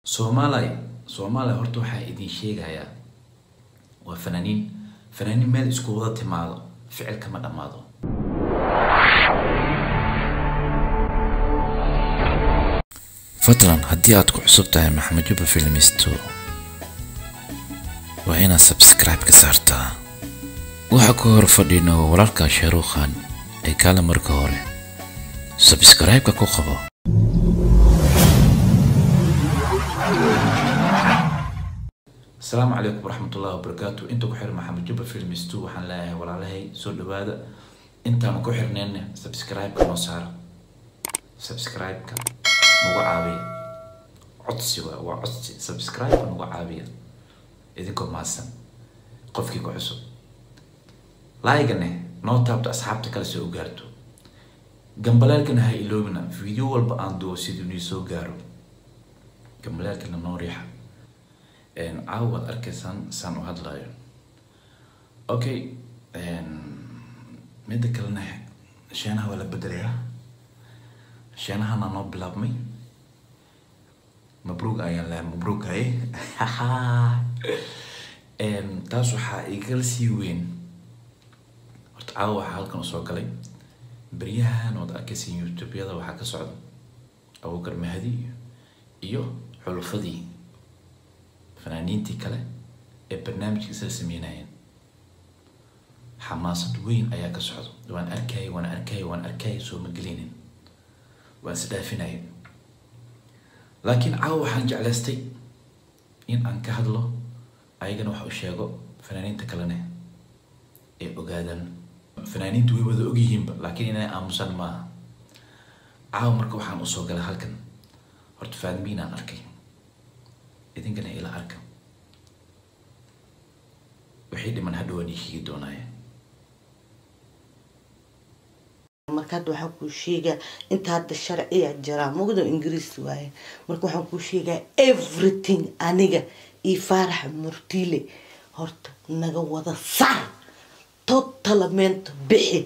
Soomaaliya horta waxa idin sheegaya waa fanaaniin meel isku wada timaado ficil kama dhamaado. fadlan haddii aad ku cusub tahay Maxamed Juba Filmisto waa inaad subscribe ka saartaa. waxa ku hor fadhino walaalka Sharuukhan ee kala marka hore subscribe ka ku qabo. السلام عليكم ورحمة الله وبركاته. انتو كحر محمد جوبا فيلمستو وحن لاهي والعلهي سو دوادا انتا مكوحر نين سبسكرايب كنوصار سبسكرايب كان نوغا عابية عطسي وعطسي سبسكرايب كنوغا عابية إذنكو ماسن قفكي كحسو لايقني نو تابت أصحابتك لسو قارتو قنبلالكنا هاي إلوبنا فيديو والبقاندو سيدوني سو قارو قنبلالكنا نو ريحة عاود أركزان سانو هاد لايون أوكي ميدا كلنا شانها ولا بدريها شانها نانو بلابمي مبروك أيان لا مبروك هاي تاسو حقيقل سيوين عاود حالكم سوكالي بريها نود أركزين يوتيوب يدا وحاكا سعود أبو كرم هدي إيو حلفدي فنانينتي كله البرنامج كسر سميناين حماسة وين أياك صعد وأنا أركاي سو مقلينين وأنا سدافناين لكن عاو حنجع لستي إن أنك هدلو أيجن وحو شيغو فنانينتي كلنا أوغادن فنانينتي ويبدو أوغيهم لكن أنا أمسان ما عاو مركو حان أصوغ لهالكن هرت فادمين أن أركي إذن كان إلى أركم وحيد من هدواني هي دوناي markaad waxa ku sheega inta hadda sharciga jira mugdo Ingiriis waaye marka waxa ku sheega everything aniga Farax Murtile horta naga wada saar totalmente bixi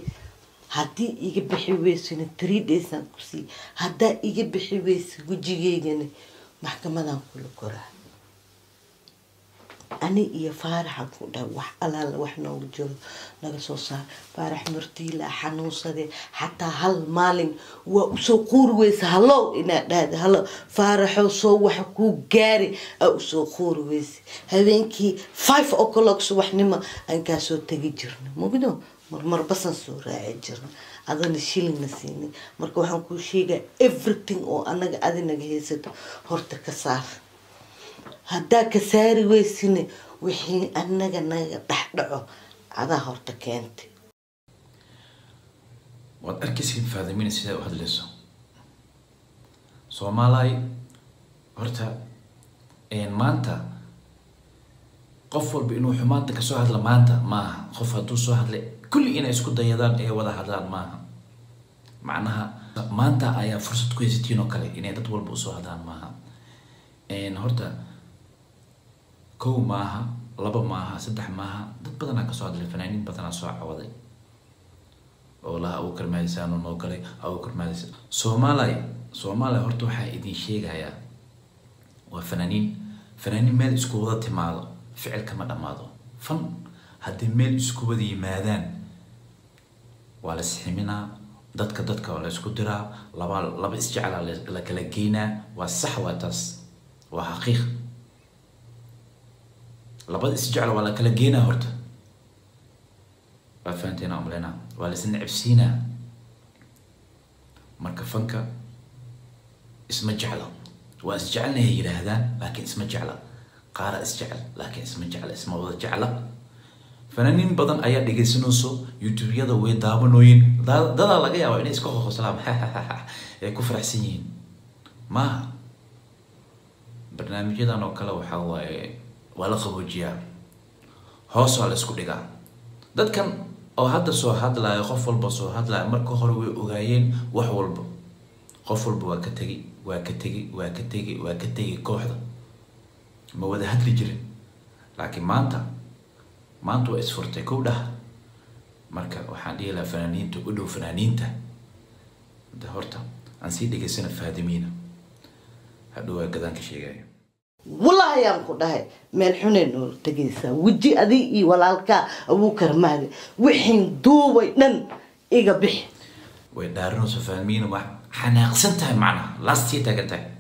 hadii iga bixi weysina 3 days aan ku sii hadda iga bixi weys gujigeeyna maxkamadan kula koraa أنا فارح كده وحلا وإحنا وجود نقصو صار فارح مرتيلة حنوصة حتى هالمالين وسوقور ويس هلو إن هلا فارح وصو وحكو جاري أو سوقور ويس هذينكي 5 o'clock وإحنا ما أنكاسو تجي جرنا مو بدو مر بس نصور جرنا أظن الشيء نسيني مركو حنكو شيء everything أو أنا أدينا جهزت هرتك صار هدا كساري ويسيني وحين أننا تحدعو هذا هورتا كانت واد أركزين فاذمين سيدا وهاد لسو سومالاي هورتا مانتا قفل بإنو حمانتا كسو هاد لمانتا ماها خوف هادو سو هاد كل إنا اسكو دايدان ودا هادان ماها معناها مانتا آيا فرصة كويزتينو كالي إنا دات والبو سو هادان ماها هورتا كو ماها لبا ماها سدح ماها dad badan ka soo hadlay fanaaniin badan soo cawaday oo la uu karmaysaan oo kale oo karmaysay Soomaaliya horta waxa idin sheegaya waa fanaaniin meel isku wada timaado ficil kama dhamaado fan hadii meel isku wada yimaadaan waa la saximinaa dadka waa la isku diraa laba isjecel la kala geynaa waa sax waa taas waa xaqiiq لبعض السجال ولا كلا جينا هرت فهمتنا عملنا ولا سنعب سينا مركب فنكا اسمه جعله واسجعلنا هي لهذا لكن اسمه جعله قارئ اسجعل لكن اسمه جعل اسمه وضع جعله فنانين بدن أيات دقيسنوسو يوتيوب يدا ويدابنوين دا لقيا وين اسكو سلام كفر حسين ما برنامج يدا نوكلا وحوا ولا خبوجيا hoos waa la isku dhigaa dadkan oo hadda soo hadlaya qof walba soo hadlaya marka hore way ogaayeen wax walba qof walba waa ka tagi kooxda ma wada hadli jirin laakiin maanta waa isfurtay kowdhaha marka waxaan dhihi lahaa fanaaniinta u dhow fanaaniinta horta aan sii dhegaysana faadimiina hadhow waa gadaan ka sheegaya والله يا مقدها من حنين تجيسا وجي أذي والالكا أبو كرمادي وحين دوبي نن إيجا بح ويدارنو سفهمين وما حناقصنتها معنا لاستي تاجنتها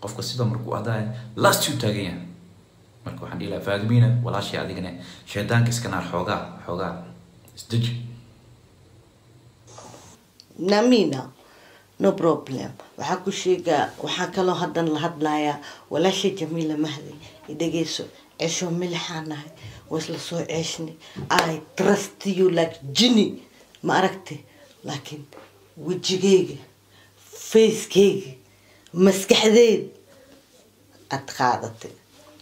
قف قصيدة مركو هذا لاستيو تاجين مركو حندي لا فاهمين ولا شيء هذيك شيطان كسكنا حوجا استج نامينا no problem waxaa ku sheegaa waxaa kaloo hadan la hadlayaa walaashay Jamiila Mahdi idageyso ceesho milixanahay wasla soo ceeshni I trust you like jinni ma aragtay laakiin wajigeyga facekeyga maskaxdeed ad qaadatay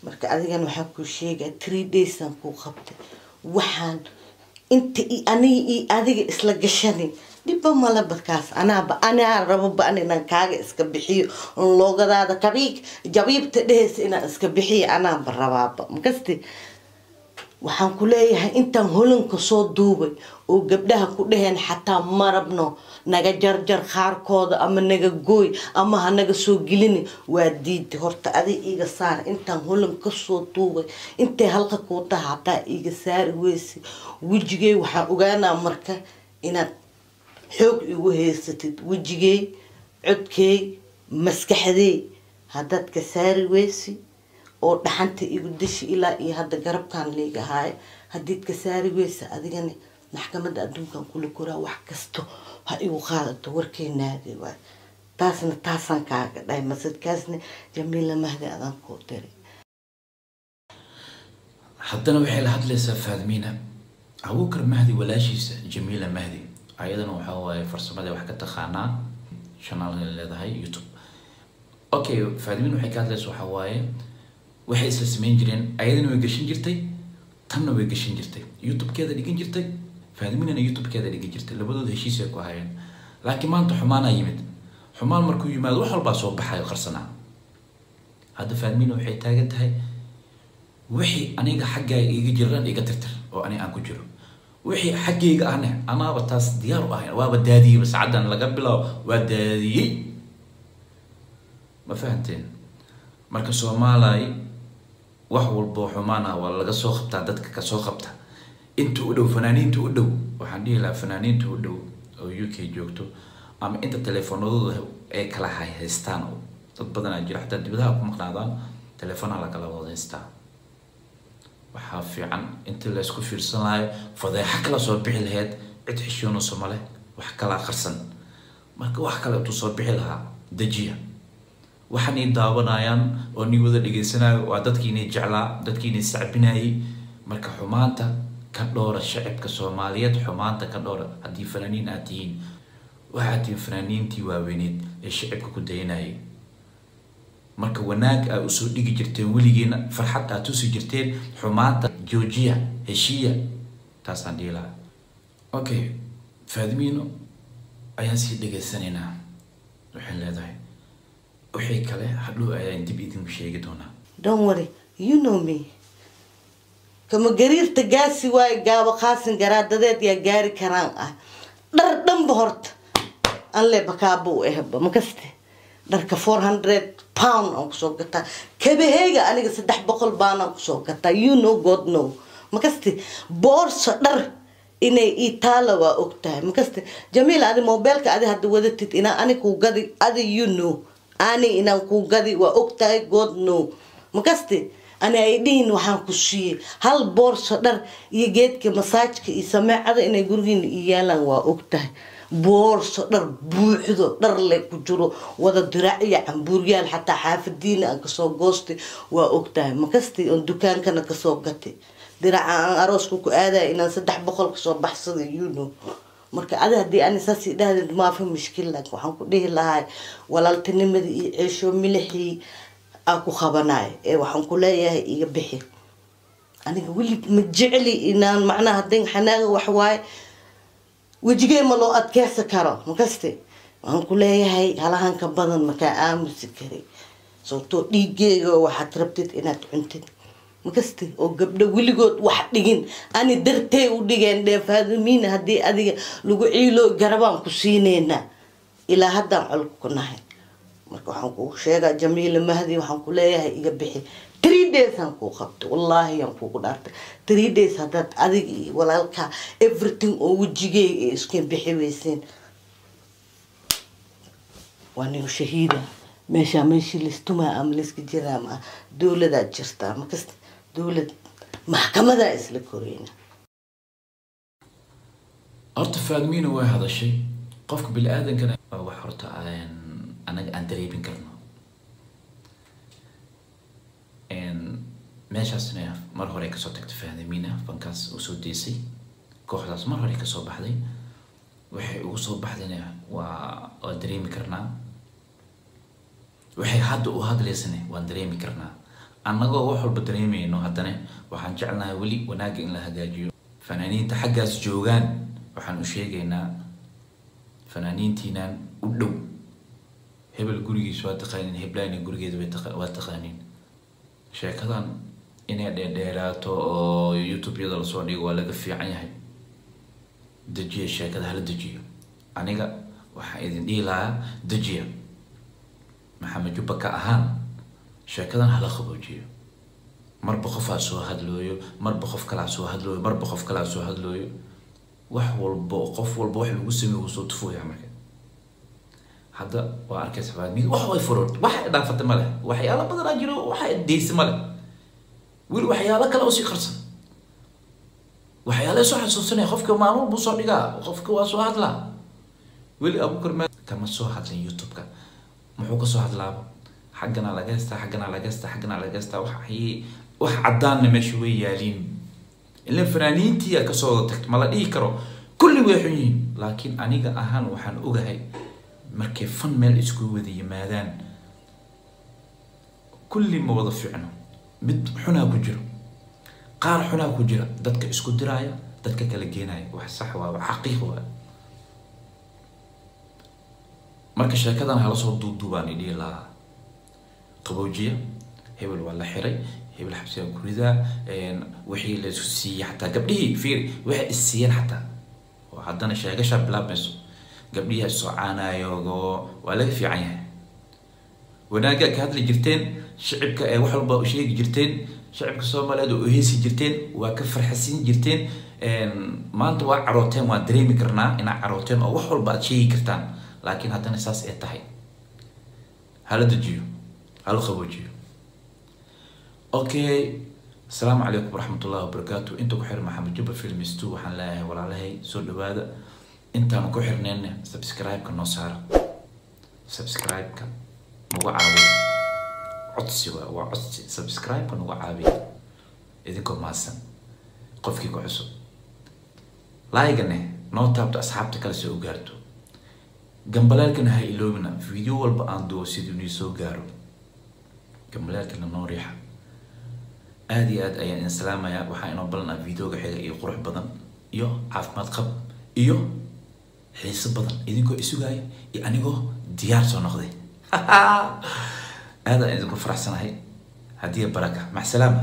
marka adigan waxaa ku sheegaa 3 days aan ku qabtay waxaan inta adiga isla gashanin دبا مالا بكاس أنا ربما أنا كاج إسكبحي لوجا هذا كبيك جبيب تدهس إن إسكبحي أنا بالرباب مكستي وحن كلها أنت هولن كصوت دوبي وجبدها كلها حتى مربنا نجا جرجر خار كود أما نجا جوي أما هنجا سو جلني وديد هرت أدي إيجا صار أنت هولن كصوت دوبي أنت هلقة كوتا حتى إيجا صار ويسي وجيجي وحن وجانا مركا إن حوق وهيستد وجهي عدكي مسكحدي هادات كساري ويسي oo dhaxanta igu dishi ilaa iyo hadda garabkan leeyahay hadii كساري ويسي adigana maxkamadda adduunkan kula koraa wax kasto ha igu qaadato warkeenaadi waa taasna taasan kaaga dhay masadkaasna Jamiila Mahdi adan ku diray haddana waxay la hadlaysaa Faadmiina Abuukar Mahdi walaashiisa Jamiila Mahdi ayadana waxa way farsamada wax ka taqaana channel leedahay YouTube okay Faadmiina waxay ka hadlaysaa waxa waaye waxay isla sameyn jireen ayadana way gashin jirtay tanna way gashin jirtay YouTube keeda dhigin jirtay Faadmiina YouTube keeda dhigin jirtay labadooda heshiis ay ku hayeen laakiin maanta xumaana yimid xumaan markuu yimaado wax walba soo baxay qarsana hadda Faadmiina waxay taagan tahay wixii aniga xagga iga jiran iga tirtir oo ani aan ku jiro wixii xaggayga ahna anaaba taas diyaar u ahay waaba daadiyay bas cadan laga bilaw waa daadiyay ma fahanteen marka Soomaaliya wax walba xumaana waa laga soo qabtaa dadka ka soo qabta inta u dhow fanaaniinta u dhow waxaan dhihi lahaa fanaaniinta u dhow oo UK joogto ama inta telefoonadooda ay kala haystaan dad badan ay jira xataa dibadaha ku maqnaadaan telefoonada kala wada haystaan waxaa fiican inta la isku fiirsanayo fadeexa kala soo bixi lahayd cid xishoono Soomaali wax kala qarsan marka wax kale uu soo bixi lahaa dajiya waxaan ay daawanayaan oo ni wada dhigeysanayo waa dadkiina jeclaa dadkiina sacbinayay marka xumaanta ka dhoora shacabka Soomaaliyeed xumaanta ka dhoora hadii fanaaniin aad tihiin waxaad tihiin fanaaniintii waaweyneed ee shacabka ku daynayay marka wanaag ay u soo dhigi jirteen waligeena farxad aad u soo jirteen xumaanta joojiya heshiya taas aan dhiila okay Faadmiino ayaan si dhageysanayna waxay leedahay wixii kale haduu ayaan dib idin sheegi doonaa don't worry you know me kama gariirta gaasi way gaabo qaasin garaadadeed ya gaari karaan ah dhar dhanba horta alle bakaabo ehba makaste dharka 400 pound aan kusoo gataa kabaheyga aniga 300 baan aan kusoo gataa you know God know makaste boorso dhar inay itaala waa ogtahay makaste Jamiila adi mobilka adi hadda wadatid ina ani ku gadi adi you know ani ina ku gadi waa ogtahay God know makaste ani ay dhiin waxaan ku siiyay hal boorso dhar iyo geedka masaajka iyo sameecada inay gurigiina iyaalan waa ogtahay boorso dhar buuxdo dhar le ku jiro wada diraaciya cambuuriyaan xataa xaafadiina aan ka soo goostay waa ogtahay makaste oo dukaankana ka soo gatay diraaca aan aroosku ku aaday inaan 300 ka soo baxsaday you know marka hadii aan saasi dhahdid ma fa mushkil laakiin waxaan ku dhihi lahaa walaaltinimada iyo ceesho milixii aku khabanay ee waxaan ku leeyahay iga bixi aniga wali ma jecli inaan macnaha hadin xanaaga wax waay wajigay ma loo adkeysan karo makaste waxaan ku leeyahay halahan ka badan ma ka aamusi kari sababtoo dhiiggeega waxaad rabtid inaad cuntid makaste oo gabdho wiligood wax dhigin ani dartay u dhigeen Faadmiina hadii adiga lagu ciilo garabaan ku siineyna ilaa hadda col ku nahay marka waxaan kuu sheegaa Jamiila Mahdi waxaan ku leeyahay iga bixi 3 days aan kuu qabto wallahi aan kuugu dhaartay 3 days haddaad adig iyo walaalka everything oo wejigeyga iska bixi weyseen waa nin shahiida meeshii listumaa ama liska jiraa ma dowladda jirta ma kasta dowlad maxkamada isla koreyna horta faadmiina way hadashay qofka bil aadankana wax horta anaga aan dareemin karno meeshaasna mar hore kasoo tagtay faadmiina fankaas u soo deysay kooxdaas mar hore kasoo baxday waxay ugu soo baxdayna waa dareemi karnaa waxay hadda u hadlaysana waan dareemi karnaa annagoo wax walba dareemayno haddana waxaan jeclahay weli wanaaga in la hagaajiyo fanaaniinta xaggaas joogaan waxaan u sheegaynaa fanaaniintiinaan u dhow hebel gurigiisa waa taqaaniin heblayna gurigeeda waa taqaaniin sheekadan inay dheeraato oo youtube-yada lasoo dhigo waa laga fiican yahay dejiya sheekada hala dejiyo aniga waxaan idin dhihi lahaa dejiya maxamed jubba ka ahaan sheekadan hala qaboojiyo marba qofaa soo hadlooyo marba qof kalaa soo hadlooyo marba qof kalaa soo hadlooyo wax walba qof walba wax lagu sameeyo soo tufooya marka hadda waa arkaysa faadmiid wax way furood wax dhaafata ma leh waxyaalo badan jiro wax deeysi ma leh wiil waxyaalo kale oo si qarsan waxyaalo soo xasuusanay qofka maamul buu soo dhigaa qofka waa soo hadlaa weli Abuukar kama soo hadlin YouTube-ka muxuu ka soo hadlaaba xaggana laga heystaa wax caddaanna meesha way yaaliin ilaa fanaaniintii ka soo tagtay ma la dhihi karo kulli way xun yihiin laakiin aniga ahaan waxaan ogahay markay fan meel isku wada yimaadaan kulli ma wada fiicno mid xunaa ku jiro qaar xunaa ku jira dadka isku diraaya dadka kala geenaya wax sax waa xaqiiq waa marka sheekadan hala soo duubaan idii la qaboojiya hebel waa la xiray hebel xabsiga ku ridaa wixii la isku siiyay xataa gabdhihii fiir waxay isiiyeen xataa oo haddana sheegasha bilaabmayso gabdhihi soo caanayo waa laga fiican yahay wanaaga ka hadli jirteen shicibka ee wax walba u sheegi jirteen shicibka Soomaaliyeed oo heesi jirteen waa ka farxasiin jirteen maanta waa carooteen waa dareemi karnaa inaa carooteen oo wax walba aad sheegi kartaan laakiin haddana saas ay tahay hala dejiyo hala qaboojiyo okay السلام عليكم ورحمة الله وبركاته انتو كحر محمد جبا فيلم استو وحن لاهي ولا لهي سو دوادا انتا ما كحرنين سبسكرايب كنو سارة سبسكرايب كن نوغا عابي عطسي وعطسي سبسكرايب كن نوغا عابي إذنكم ماسن قفكي كحسو لايقني نو تابت أصحابتك اللي سيو قارتو جنبالالكن هاي إلوبنا فيديو والبقاندو سيدوني سو قارو جنبالالكن نو ريحة aad ayaan salaamaya waxaan inoo balna video-ga xiga iyo qurux badan iyo caafimaad qab iyo xiiso badan idinkoo isugay iyo anigoo diyaar soo noqday aad ayaan idinku faraxsanahay hadiya baraka ma salaama